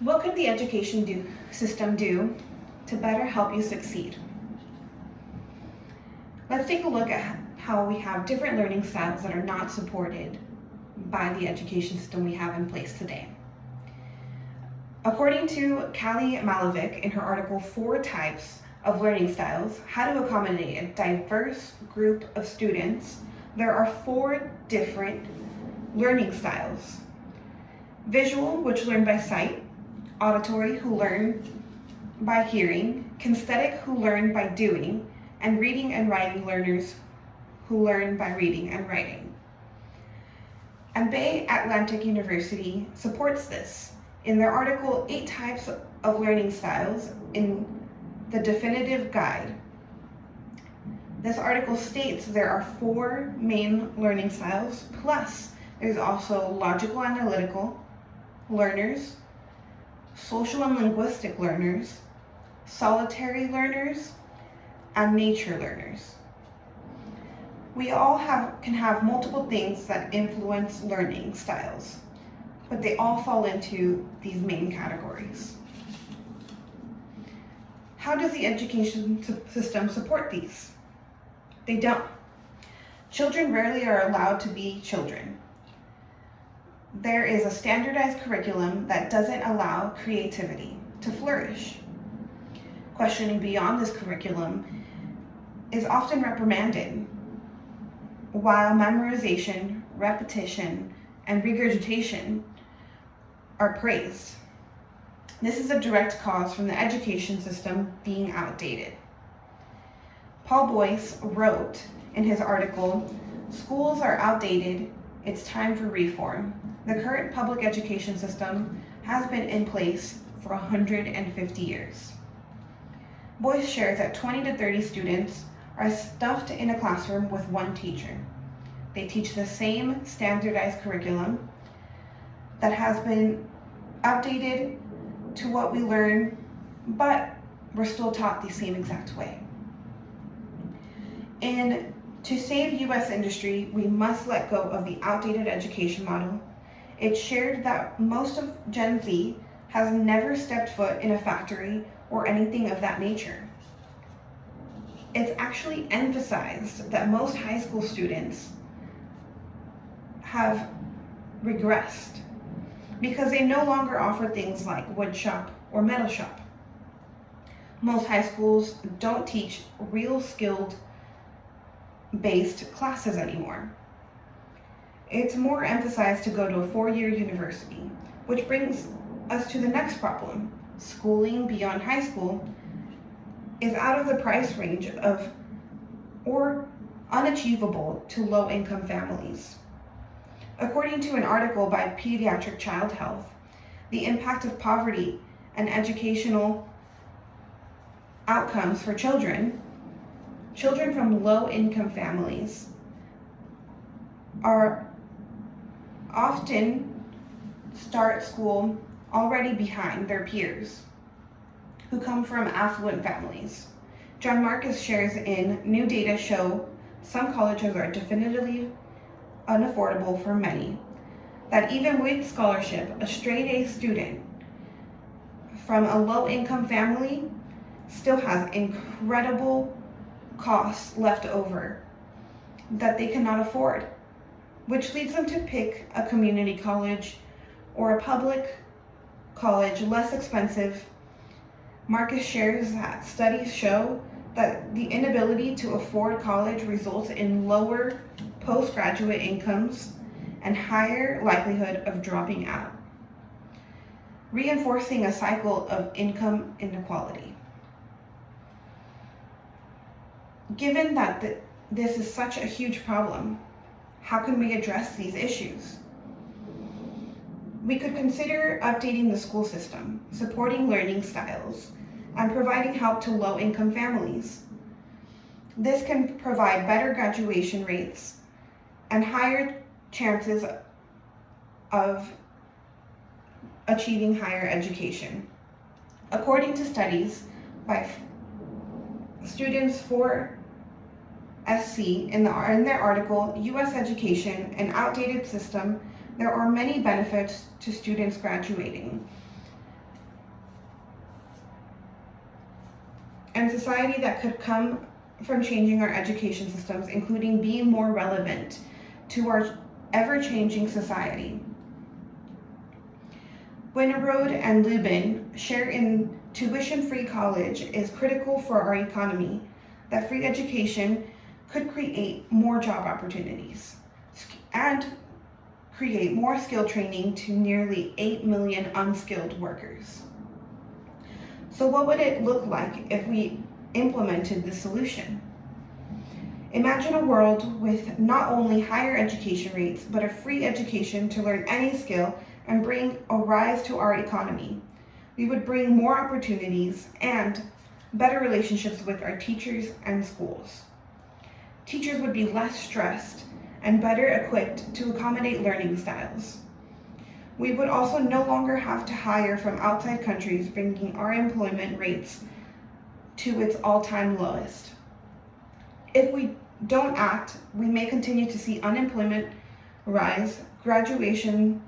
What could the education system do to better help you succeed? Let's take a look at how we have different learning styles that are not supported by the education system we have in place today. According to Callie Malovic in her article, 4 Types of Learning Styles, How to Accommodate a Diverse Group of Students, there are 4 different learning styles. Visual, which learn by sight; auditory, who learn by hearing; kinesthetic, who learn by doing; and reading and writing learners, who learn by reading and writing. And Bay Atlantic University supports this. In their article, 8 Types of Learning Styles in the Definitive Guide, this article states there are 4 main learning styles, plus there's also logical analytical learners, social and linguistic learners, solitary learners, and nature learners. We all can have multiple things that influence learning styles, but they all fall into these main categories. How does the education system support these? They don't. Children rarely are allowed to be children. There is a standardized curriculum that doesn't allow creativity to flourish. Questioning beyond this curriculum is often reprimanded, while memorization, repetition, and regurgitation are praised. This is a direct cause from the education system being outdated. Paul Boyce wrote in his article, "Schools are outdated, it's time for reform. The current public education system has been in place for 150 years. Boyce shares that 20 to 30 students are stuffed in a classroom with one teacher. They teach the same standardized curriculum that has been updated to what we learn, but we're still taught the same exact way. And to save U.S. industry, we must let go of the outdated education model. It's shared that most of Gen Z has never stepped foot in a factory or anything of that nature. It's actually emphasized that most high school students have regressed because they no longer offer things like wood shop or metal shop. Most high schools don't teach real skilled based classes anymore. It's more emphasized to go to a 4-year university, which brings us to the next problem. Schooling beyond high school is out of the price range of or unachievable to low-income families. According to an article by Pediatric Child Health, the impact of poverty and educational outcomes for children from low-income families are often start school already behind their peers who come from affluent families. John Marcus shares in new data show some colleges are definitively unaffordable for many, that even with scholarship, a straight A student from a low-income family still has incredible costs left over that they cannot afford, which leads them to pick a community college or a public college less expensive. Marcus shares that studies show that the inability to afford college results in lower postgraduate incomes and higher likelihood of dropping out, reinforcing a cycle of income inequality. Given that this is such a huge problem, how can we address these issues? We could consider updating the school system, supporting learning styles, and providing help to low-income families. This can provide better graduation rates and higher chances of achieving higher education. According to studies by students for SC in their article, U.S. Education, an Outdated System, there are many benefits to students graduating. and society that could come from changing our education systems, including being more relevant to our ever-changing society. Winterode and Lubin share in tuition-free college is critical for our economy, that free education could create more job opportunities and create more skill training to nearly 8 million unskilled workers. So what would it look like if we implemented this solution? Imagine a world with not only higher education rates, but a free education to learn any skill and bring a rise to our economy. We would bring more opportunities and better relationships with our teachers and schools. Teachers would be less stressed and better equipped to accommodate learning styles. We would also no longer have to hire from outside countries, bringing our employment rates to its all-time lowest. If we don't act, we may continue to see unemployment rise, graduation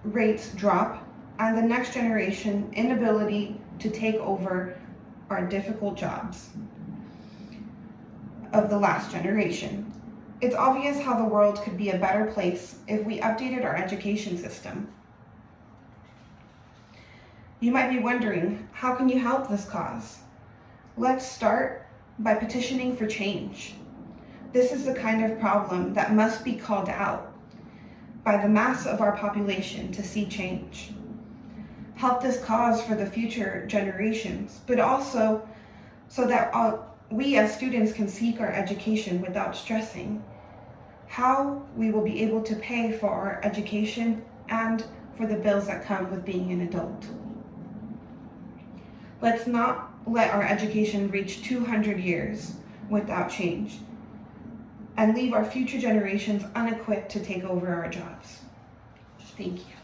rates drop, and the next generation inability to take over our difficult jobs of the last generation. It's obvious how the world could be a better place if we updated our education system. You might be wondering, how can you help this cause? Let's start by petitioning for change. This is the kind of problem that must be called out by the mass of our population to see change. Help this cause for the future generations, but also so that we as students can seek our education without stressing how we will be able to pay for our education and for the bills that come with being an adult. Let's not let our education reach 200 years without change and leave our future generations unequipped to take over our jobs. Thank you.